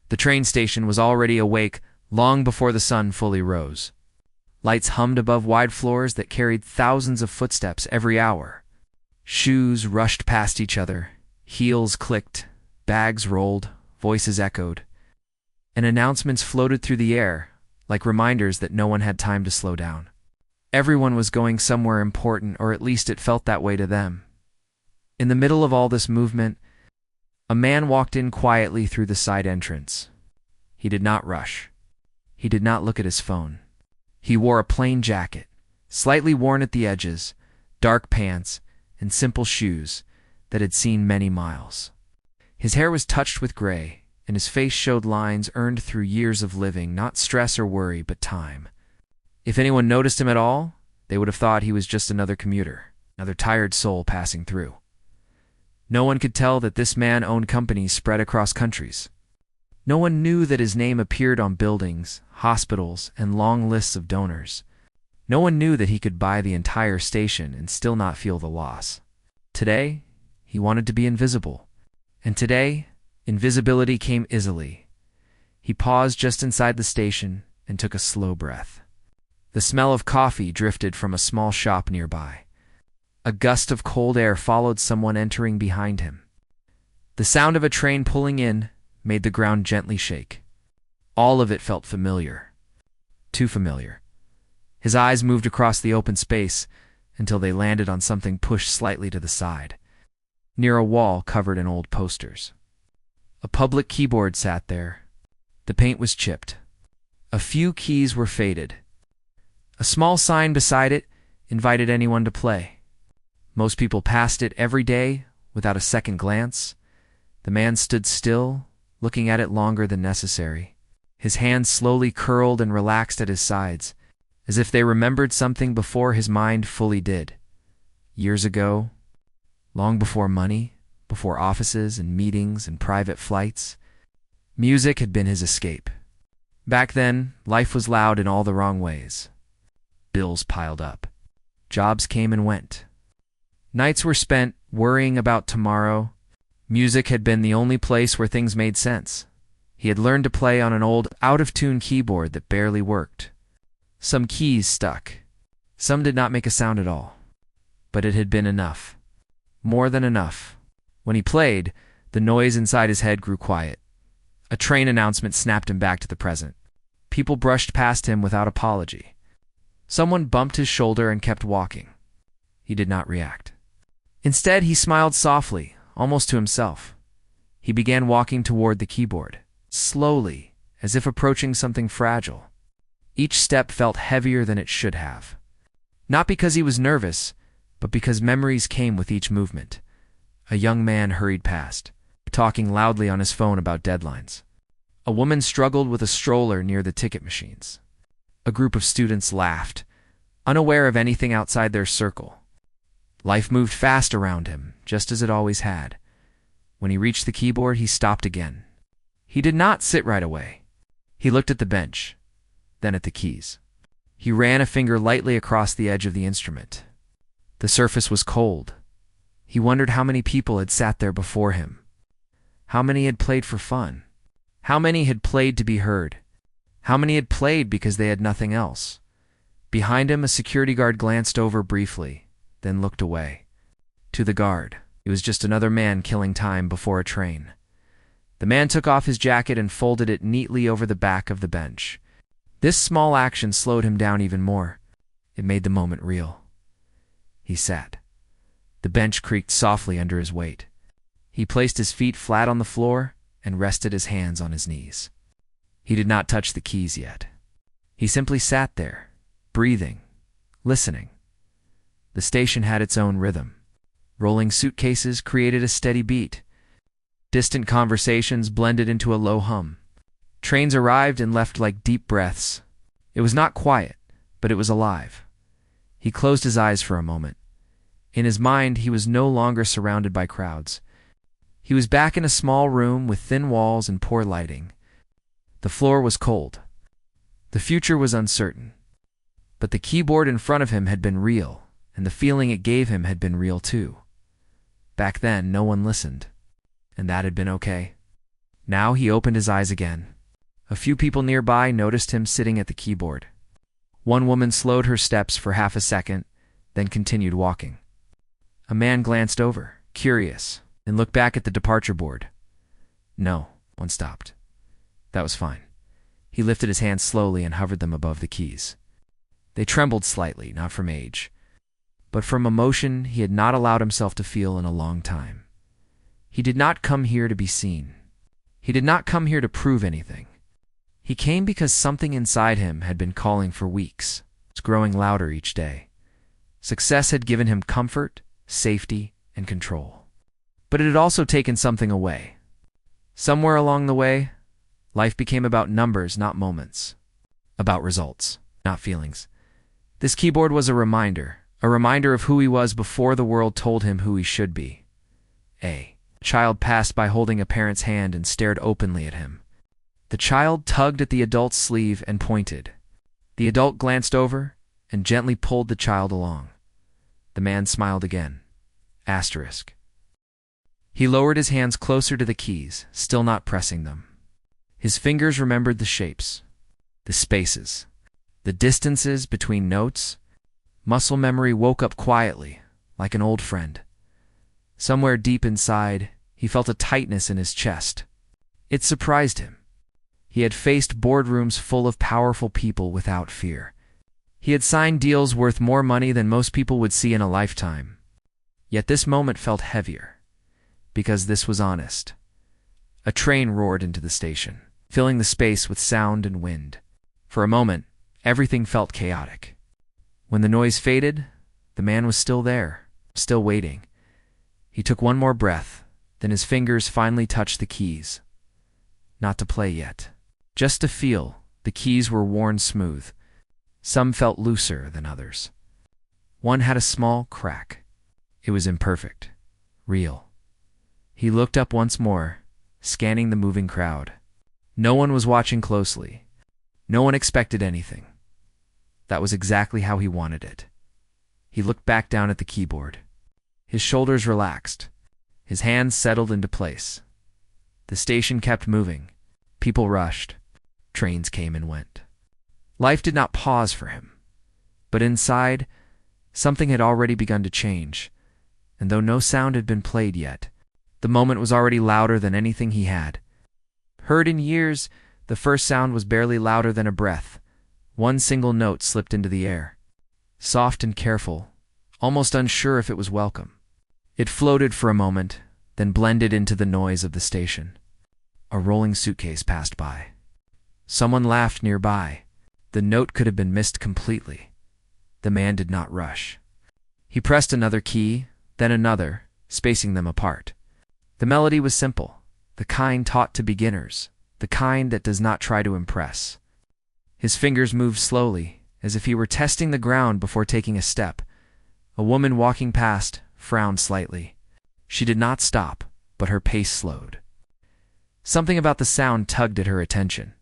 The train station was already awake long before the sun fully rose. Lights hummed above wide floors that carried thousands of footsteps every hour. Shoes rushed past each other, heels clicked, bags rolled, voices echoed, and announcements floated through the air like reminders that no one had time to slow down. Everyone was going somewhere important, or at least it felt that way to them. In the middle of all this movement, a man walked in quietly through the side entrance. He did not rush. He did not look at his phone. He wore a plain jacket, slightly worn at the edges, dark pants, and simple shoes that had seen many miles. His hair was touched with gray, and his face showed lines earned through years of living, not stress or worry, but time. If anyone noticed him at all, they would have thought he was just another commuter, another tired soul passing through. No one could tell that this man owned companies spread across countries. No one knew that his name appeared on buildings, hospitals, and long lists of donors. No one knew that he could buy the entire station and still not feel the loss. Today, he wanted to be invisible. And today, invisibility came easily. He paused just inside the station and took a slow breath. The smell of coffee drifted from a small shop nearby. A gust of cold air followed someone entering behind him. The sound of a train pulling in made the ground gently shake. All of it felt familiar. Too familiar. His eyes moved across the open space until they landed on something pushed slightly to the side, near a wall covered in old posters. A public keyboard sat there. The paint was chipped. A few keys were faded. A small sign beside it invited anyone to play. Most people passed it every day without a second glance. The man stood still, looking at it longer than necessary. His hands slowly curled and relaxed at his sides, as if they remembered something before his mind fully did. Years ago, long before money, before offices and meetings and private flights, music had been his escape. Back then, life was loud in all the wrong ways. Bills piled up. Jobs came and went. Nights were spent worrying about tomorrow. Music had been the only place where things made sense. He had learned to play on an old, out-of-tune keyboard that barely worked. Some keys stuck. Some did not make a sound at all. But it had been enough. More than enough. When he played, the noise inside his head grew quiet. A train announcement snapped him back to the present. People brushed past him without apology. Someone bumped his shoulder and kept walking. He did not react. Instead, he smiled softly, almost to himself. He began walking toward the keyboard, slowly, as if approaching something fragile. Each step felt heavier than it should have. Not because he was nervous, but because memories came with each movement. A young man hurried past, talking loudly on his phone about deadlines. A woman struggled with a stroller near the ticket machines. A group of students laughed, unaware of anything outside their circle. Life moved fast around him, just as it always had. When he reached the keyboard, he stopped again. He did not sit right away. He looked at the bench, then at the keys. He ran a finger lightly across the edge of the instrument. The surface was cold. He wondered how many people had sat there before him. How many had played for fun? How many had played to be heard? How many had played because they had nothing else? Behind him, a security guard glanced over briefly, then looked away. To the guard, he was just another man killing time before a train. The man took off his jacket and folded it neatly over the back of the bench. This small action slowed him down even more. It made the moment real. He sat. The bench creaked softly under his weight. He placed his feet flat on the floor and rested his hands on his knees. He did not touch the keys yet. He simply sat there, breathing, listening. The station had its own rhythm. Rolling suitcases created a steady beat. Distant conversations blended into a low hum. Trains arrived and left like deep breaths. It was not quiet, but it was alive. He closed his eyes for a moment. In his mind, he was no longer surrounded by crowds. He was back in a small room with thin walls and poor lighting. The floor was cold. The future was uncertain. But the keyboard in front of him had been real, and the feeling it gave him had been real too. Back then, no one listened, and that had been okay. Now he opened his eyes again. A few people nearby noticed him sitting at the keyboard. One woman slowed her steps for half a second, then continued walking. A man glanced over, curious, and looked back at the departure board. No, one stopped. That was fine. He lifted his hands slowly and hovered them above the keys. They trembled slightly, not from age, but from emotion he had not allowed himself to feel in a long time. He did not come here to be seen. He did not come here to prove anything. He came because something inside him had been calling for weeks. It was growing louder each day. Success had given him comfort, safety, and control. But it had also taken something away. Somewhere along the way, life became about numbers, not moments. About results, not feelings. This keyboard was a reminder of who he was before the world told him who he should be. A child passed by holding a parent's hand and stared openly at him. The child tugged at the adult's sleeve and pointed. The adult glanced over and gently pulled the child along. The man smiled again. Asterisk. He lowered his hands closer to the keys, still not pressing them. His fingers remembered the shapes, the spaces, the distances between notes. Muscle memory woke up quietly, like an old friend. Somewhere deep inside, he felt a tightness in his chest. It surprised him. He had faced boardrooms full of powerful people without fear. He had signed deals worth more money than most people would see in a lifetime. Yet this moment felt heavier, because this was honest. A train roared into the station, filling the space with sound and wind. For a moment, everything felt chaotic. When the noise faded, the man was still there, still waiting. He took one more breath, then his fingers finally touched the keys. Not to play yet, just to feel. The keys were worn smooth. Some felt looser than others. One had a small crack. It was imperfect, real. He looked up once more, scanning the moving crowd. No one was watching closely. No one expected anything. That was exactly how he wanted it. He looked back down at the keyboard. His shoulders relaxed. His hands settled into place. The station kept moving. People rushed. Trains came and went. Life did not pause for him. But inside, something had already begun to change. And though no sound had been played yet, the moment was already louder than anything he had heard in years. The first sound was barely louder than a breath. One single note slipped into the air. Soft and careful, almost unsure if it was welcome. It floated for a moment, then blended into the noise of the station. A rolling suitcase passed by. Someone laughed nearby. The note could have been missed completely. The man did not rush. He pressed another key, then another, spacing them apart. The melody was simple, the kind taught to beginners, the kind that does not try to impress. His fingers moved slowly, as if he were testing the ground before taking a step. A woman walking past frowned slightly. She did not stop, but her pace slowed. Something about the sound tugged at her attention.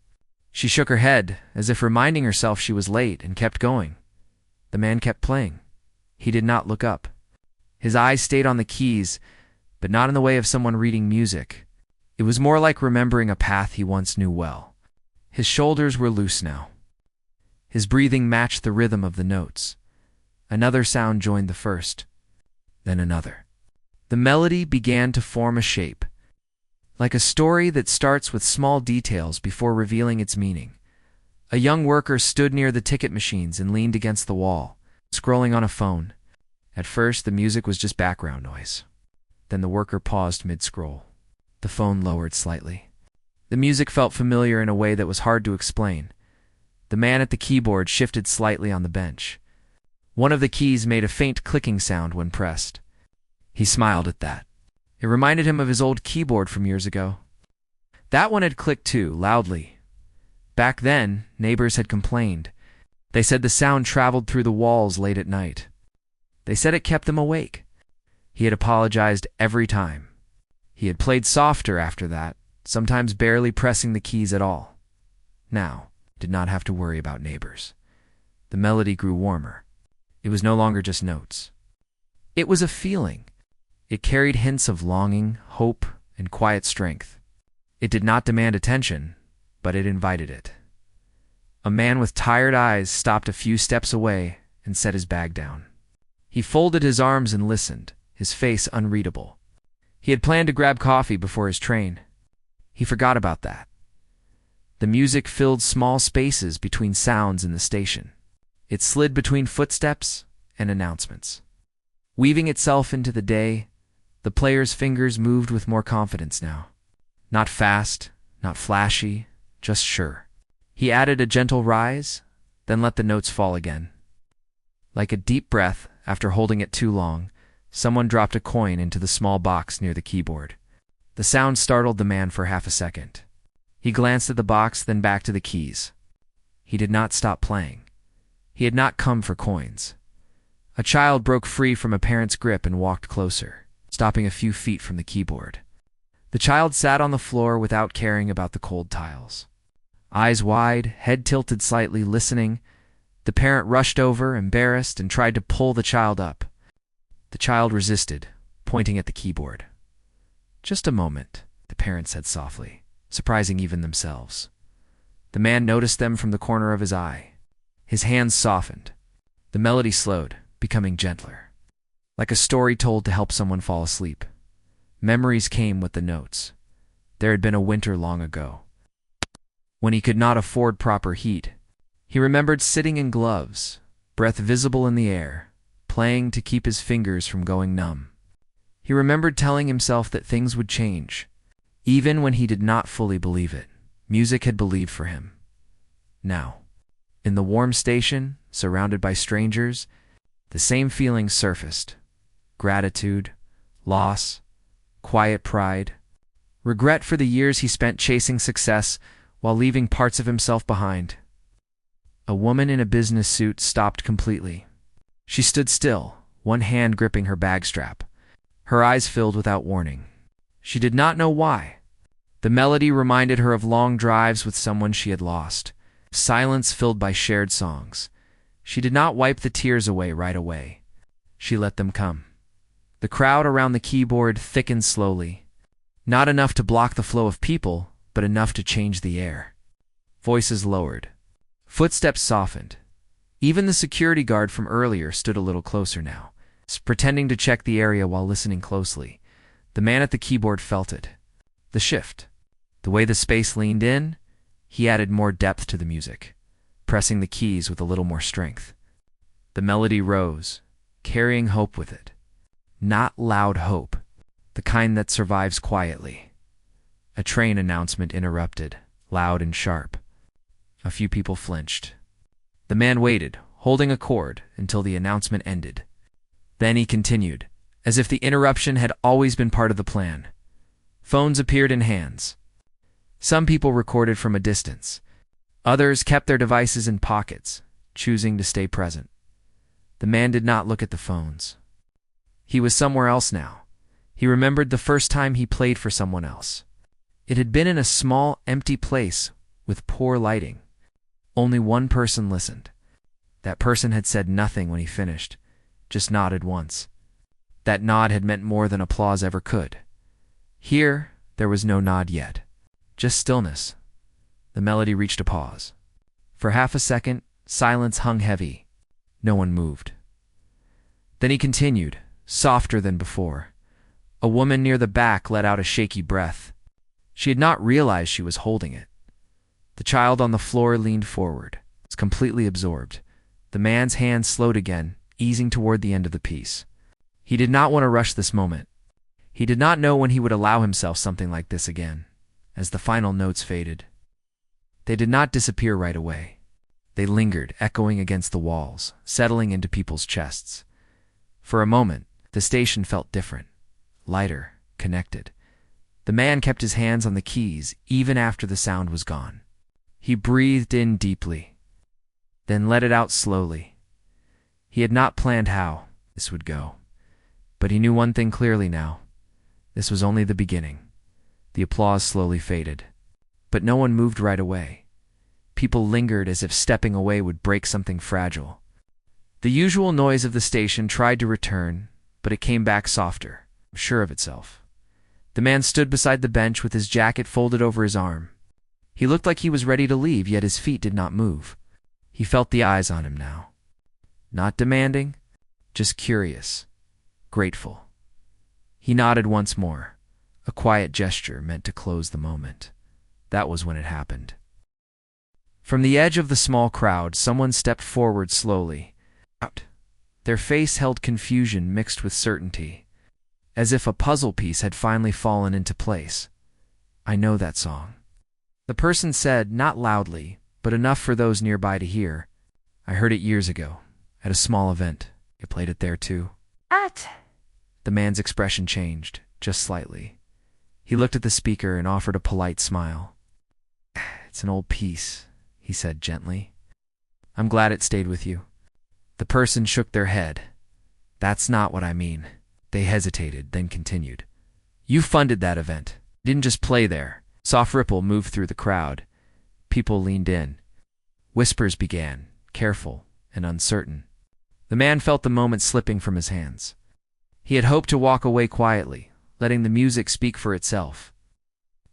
She shook her head, as if reminding herself she was late, and kept going. The man kept playing. He did not look up. His eyes stayed on the keys, but not in the way of someone reading music. It was more like remembering a path he once knew well. His shoulders were loose now. His breathing matched the rhythm of the notes. Another sound joined the first, then another. The melody began to form a shape, like a story that starts with small details before revealing its meaning. A young worker stood near the ticket machines and leaned against the wall, scrolling on a phone. At first, the music was just background noise. Then the worker paused mid-scroll. The phone lowered slightly. The music felt familiar in a way that was hard to explain. The man at the keyboard shifted slightly on the bench. One of the keys made a faint clicking sound when pressed. He smiled at that. It reminded him of his old keyboard from years ago. That one had clicked too, loudly. Back then, neighbors had complained. They said the sound traveled through the walls late at night. They said it kept them awake. He had apologized every time. He had played softer after that, sometimes barely pressing the keys at all. Now, did not have to worry about neighbors. The melody grew warmer. It was no longer just notes. It was a feeling. It carried hints of longing, hope, and quiet strength. It did not demand attention, but it invited it. A man with tired eyes stopped a few steps away and set his bag down. He folded his arms and listened, his face unreadable. He had planned to grab coffee before his train. He forgot about that. The music filled small spaces between sounds in the station. It slid between footsteps and announcements. Weaving itself into the day, the player's fingers moved with more confidence now. Not fast, not flashy, just sure. He added a gentle rise, then let the notes fall again. Like a deep breath after holding it too long, someone dropped a coin into the small box near the keyboard. The sound startled the man for half a second. He glanced at the box, then back to the keys. He did not stop playing. He had not come for coins. A child broke free from a parent's grip and walked closer, stopping a few feet from the keyboard. The child sat on the floor without caring about the cold tiles. Eyes wide, head tilted slightly, listening, the parent rushed over, embarrassed, and tried to pull the child up. The child resisted, pointing at the keyboard. "Just a moment," the parent said softly, surprising even themselves. The man noticed them from the corner of his eye. His hands softened. The melody slowed, becoming gentler. Like a story told to help someone fall asleep. Memories came with the notes. There had been a winter long ago, when he could not afford proper heat. He remembered sitting in gloves, breath visible in the air, playing to keep his fingers from going numb. He remembered telling himself that things would change. Even when he did not fully believe it, music had believed for him. Now, in the warm station, surrounded by strangers, the same feelings surfaced. Gratitude, loss, quiet pride, regret for the years he spent chasing success while leaving parts of himself behind. A woman in a business suit stopped completely. She stood still, one hand gripping her bag strap. Her eyes filled without warning. She did not know why. The melody reminded her of long drives with someone she had lost, silence filled by shared songs. She did not wipe the tears away right away. She let them come. The crowd around the keyboard thickened slowly. Not enough to block the flow of people, but enough to change the air. Voices lowered. Footsteps softened. Even the security guard from earlier stood a little closer now, pretending to check the area while listening closely. The man at the keyboard felt it. The shift. The way the space leaned in, he added more depth to the music, pressing the keys with a little more strength. The melody rose, carrying hope with it. Not loud hope, the kind that survives quietly. A train announcement interrupted, loud and sharp. A few people flinched. The man waited, holding a cord, until the announcement ended. Then he continued, as if the interruption had always been part of the plan. Phones appeared in hands. Some people recorded from a distance. Others kept their devices in pockets, choosing to stay present. The man did not look at the phones. He was somewhere else now. He remembered the first time he played for someone else. It had been in a small, empty place with poor lighting. Only one person listened. That person had said nothing when he finished, just nodded once. That nod had meant more than applause ever could. Here, there was no nod yet, just stillness. The melody reached a pause. For half a second, silence hung heavy. No one moved. Then he continued, softer than before. A woman near the back let out a shaky breath. She had not realized she was holding it. The child on the floor leaned forward, was completely absorbed. The man's hand slowed again, easing toward the end of the piece. He did not want to rush this moment. He did not know when he would allow himself something like this again. As the final notes faded, they did not disappear right away. They lingered, echoing against the walls, settling into people's chests. For a moment, the station felt different, lighter, connected. The man kept his hands on the keys even after the sound was gone. He breathed in deeply, then let it out slowly. He had not planned how this would go, but he knew one thing clearly now. This was only the beginning. The applause slowly faded, but no one moved right away. People lingered as if stepping away would break something fragile. The usual noise of the station tried to return, but it came back softer, sure of itself. The man stood beside the bench with his jacket folded over his arm. He looked like he was ready to leave, yet his feet did not move. He felt the eyes on him now. Not demanding, just curious, grateful. He nodded once more, a quiet gesture meant to close the moment. That was when it happened. From the edge of the small crowd, someone stepped forward slowly. Their face held confusion mixed with certainty, as if a puzzle piece had finally fallen into place. "I know that song," the person said, not loudly, but enough for those nearby to hear. "I heard it years ago, at a small event. You played it there too?" The man's expression changed, just slightly. He looked at the speaker and offered a polite smile. "It's an old piece," he said gently. "I'm glad it stayed with you." The person shook their head. "That's not what I mean." They hesitated, then continued. "You funded that event. You didn't just play there." Soft ripple moved through the crowd. People leaned in. Whispers began, careful and uncertain. The man felt the moment slipping from his hands. He had hoped to walk away quietly, letting the music speak for itself.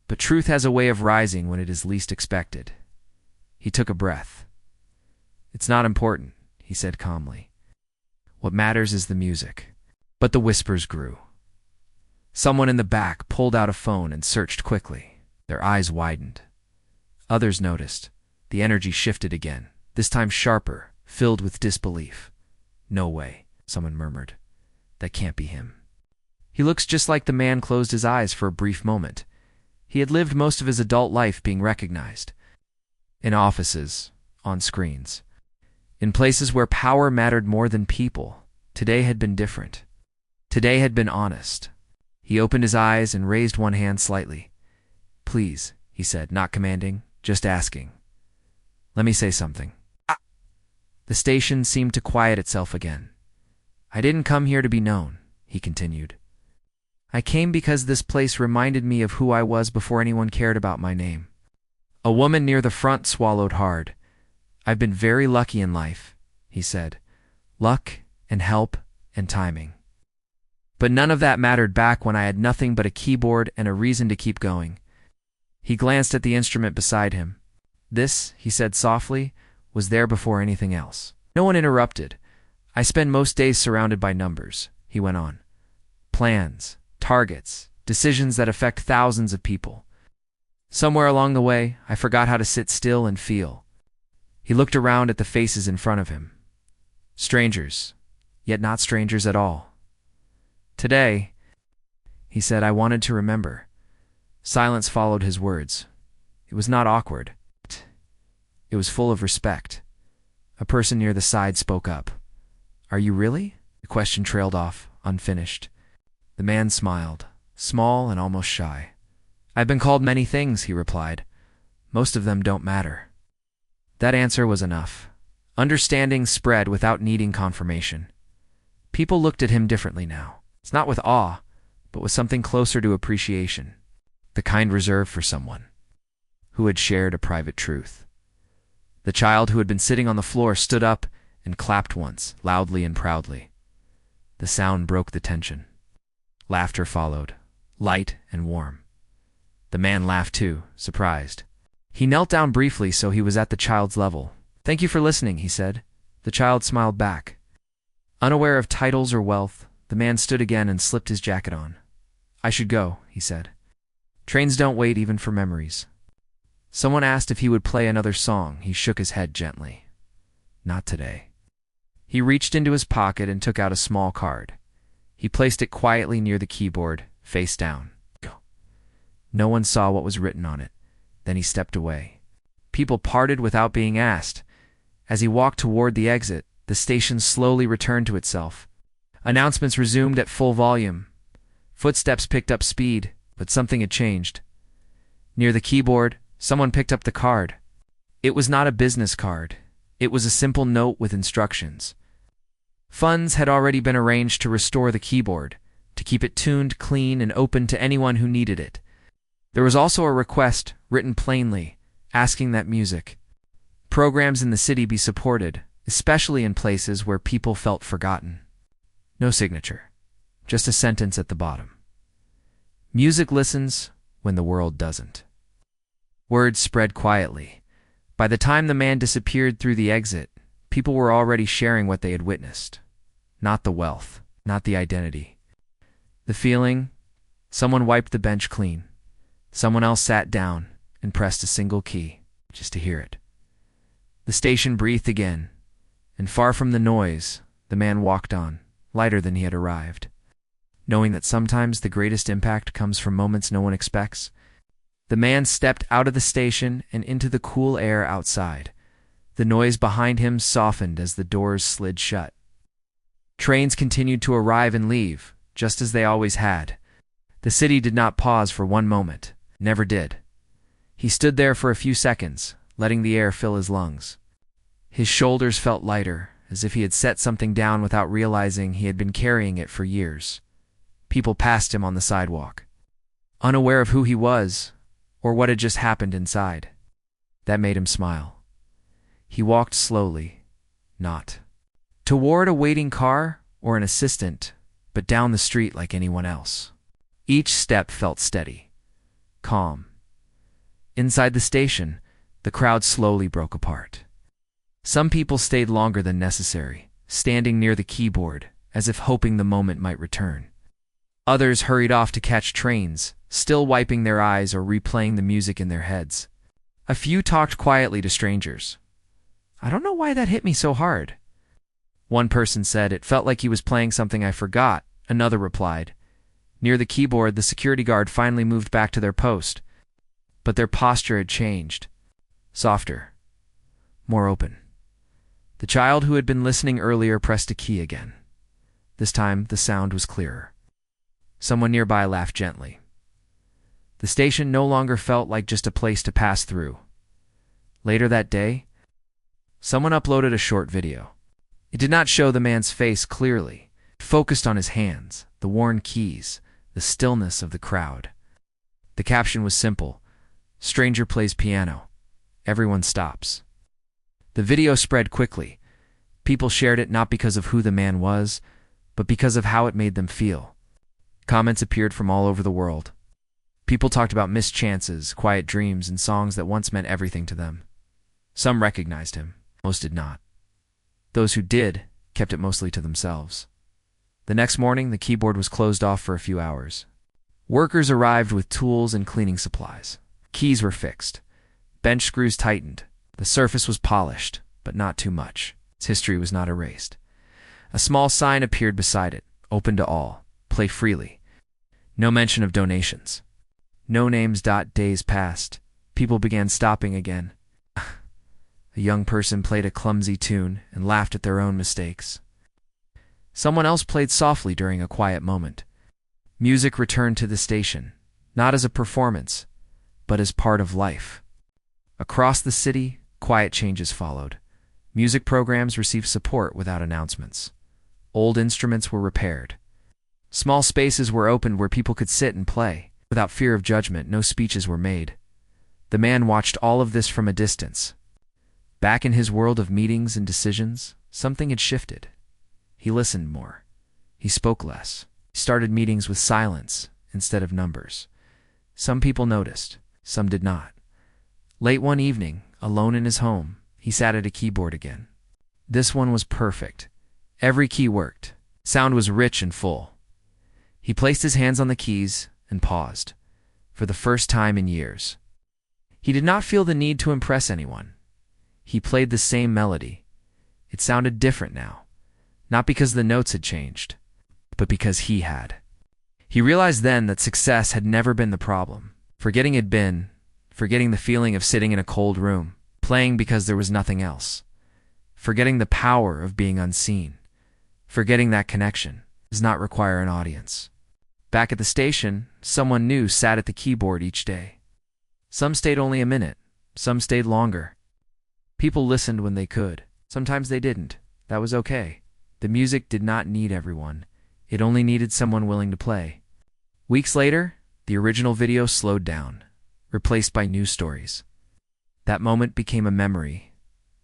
But truth has a way of rising when it is least expected. He took a breath. "It's not important," he said calmly. "What matters is the music." But the whispers grew. Someone in the back pulled out a phone and searched quickly. Their eyes widened. Others noticed. The energy shifted again, this time sharper, filled with disbelief. "No way," someone murmured. "That can't be him." He looks just like the man closed his eyes for a brief moment. He had lived most of his adult life being recognized. In offices, on screens, in places where power mattered more than people. Today had been different. Today had been honest. He opened his eyes and raised one hand slightly. "Please," he said, not commanding, just asking. "Let me say something." The station seemed to quiet itself again. "I didn't come here to be known," he continued. "I came because this place reminded me of who I was before anyone cared about my name." A woman near the front swallowed hard. "I've been very lucky in life," he said. "Luck and help and timing. But none of that mattered back when I had nothing but a keyboard and a reason to keep going." He glanced at the instrument beside him. "This," he said softly, "was there before anything else." No one interrupted. "I spend most days surrounded by numbers," he went on. "Plans, targets, decisions that affect thousands of people. Somewhere along the way, I forgot how to sit still and feel." He looked around at the faces in front of him. Strangers, yet not strangers at all. "Today," he said, "I wanted to remember." Silence followed his words. It was not awkward. It was full of respect. A person near the side spoke up. "Are you really?" The question trailed off, unfinished. The man smiled, small and almost shy. "I've been called many things," he replied. "Most of them don't matter." That answer was enough. Understanding spread without needing confirmation. People looked at him differently now. It's not with awe, but with something closer to appreciation. The kind reserved for someone who had shared a private truth. The child who had been sitting on the floor stood up and clapped once, loudly and proudly. The sound broke the tension. Laughter followed, light and warm. The man laughed too, surprised. He knelt down briefly so he was at the child's level. "Thank you for listening," he said. The child smiled back. Unaware of titles or wealth, the man stood again and slipped his jacket on. "I should go," he said. "Trains don't wait even for memories." Someone asked if he would play another song. He shook his head gently. "Not today." He reached into his pocket and took out a small card. He placed it quietly near the keyboard, face down. No one saw what was written on it. Then he stepped away. People parted without being asked. As he walked toward the exit, the station slowly returned to itself. Announcements resumed at full volume. Footsteps picked up speed, but something had changed. Near the keyboard, someone picked up the card. It was not a business card. It was a simple note with instructions. Funds had already been arranged to restore the keyboard, to keep it tuned, clean, and open to anyone who needed it. There was also a request, written plainly, asking that music programs in the city be supported, especially in places where people felt forgotten. No signature, just a sentence at the bottom. Music listens when the world doesn't. Words spread quietly. By the time the man disappeared through the exit, people were already sharing what they had witnessed. Not the wealth, not the identity. The feeling, someone wiped the bench clean. Someone else sat down and pressed a single key, just to hear it. The station breathed again, and far from the noise, the man walked on, lighter than he had arrived. Knowing that sometimes the greatest impact comes from moments no one expects, the man stepped out of the station and into the cool air outside. The noise behind him softened as the doors slid shut. Trains continued to arrive and leave, just as they always had. The city did not pause for one moment, never did. He stood there for a few seconds, letting the air fill his lungs. His shoulders felt lighter, as if he had set something down without realizing he had been carrying it for years. People passed him on the sidewalk, unaware of who he was or what had just happened inside. That made him smile. He walked slowly, not toward a waiting car or an assistant, but down the street like anyone else. Each step felt steady, calm. Inside the station, the crowd slowly broke apart. Some people stayed longer than necessary, standing near the keyboard, as if hoping the moment might return. Others hurried off to catch trains, still wiping their eyes or replaying the music in their heads. A few talked quietly to strangers. "I don't know why that hit me so hard." One person said, "It felt like he was playing something I forgot." Another replied. Near the keyboard, the security guard finally moved back to their post, but their posture had changed. Softer, more open. The child who had been listening earlier pressed a key again. This time, the sound was clearer. Someone nearby laughed gently. The station no longer felt like just a place to pass through. Later that day, someone uploaded a short video. It did not show the man's face clearly. It focused on his hands, the worn keys, the stillness of the crowd. The caption was simple: "Stranger plays piano. Everyone stops." The video spread quickly. People shared it not because of who the man was, but because of how it made them feel. Comments appeared from all over the world. People talked about missed chances, quiet dreams, and songs that once meant everything to them. Some recognized him, most did not. Those who did kept it mostly to themselves. The next morning, the keyboard was closed off for a few hours. Workers arrived with tools and cleaning supplies. Keys were fixed. Bench screws tightened. The surface was polished, but not too much. Its history was not erased. A small sign appeared beside it, open to all. Play freely. No mention of donations. No names. Days passed. People began stopping again. A young person played a clumsy tune and laughed at their own mistakes. Someone else played softly during a quiet moment. Music returned to the station, not as a performance, but as part of life. Across the city, quiet changes followed. Music programs received support without announcements. Old instruments were repaired. Small spaces were opened where people could sit and play. Without fear of judgment, no speeches were made. The man watched all of this from a distance. Back in his world of meetings and decisions, something had shifted. He listened more. He spoke less. He started meetings with silence instead of numbers. Some people noticed, some did not. Late one evening, alone in his home, he sat at a keyboard again. This one was perfect. Every key worked. Sound was rich and full. He placed his hands on the keys and paused, for the first time in years. He did not feel the need to impress anyone. He played the same melody. It sounded different now, not because the notes had changed, but because he had. He realized then that success had never been the problem. Forgetting the feeling of sitting in a cold room, playing because there was nothing else. Forgetting the power of being unseen. Forgetting that connection does not require an audience. Back at the station, someone new sat at the keyboard each day. Some stayed only a minute, some stayed longer. People listened when they could. Sometimes they didn't. That was okay. The music did not need everyone. It only needed someone willing to play. Weeks later, the original video slowed down, replaced by news stories. That moment became a memory,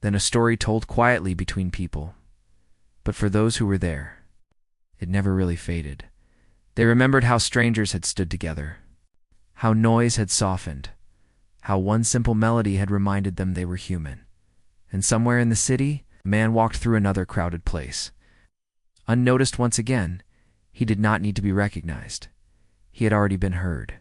then a story told quietly between people. But for those who were there, it never really faded. They remembered how strangers had stood together, how noise had softened, how one simple melody had reminded them they were human. And somewhere in the city, a man walked through another crowded place. Unnoticed once again, he did not need to be recognized. He had already been heard.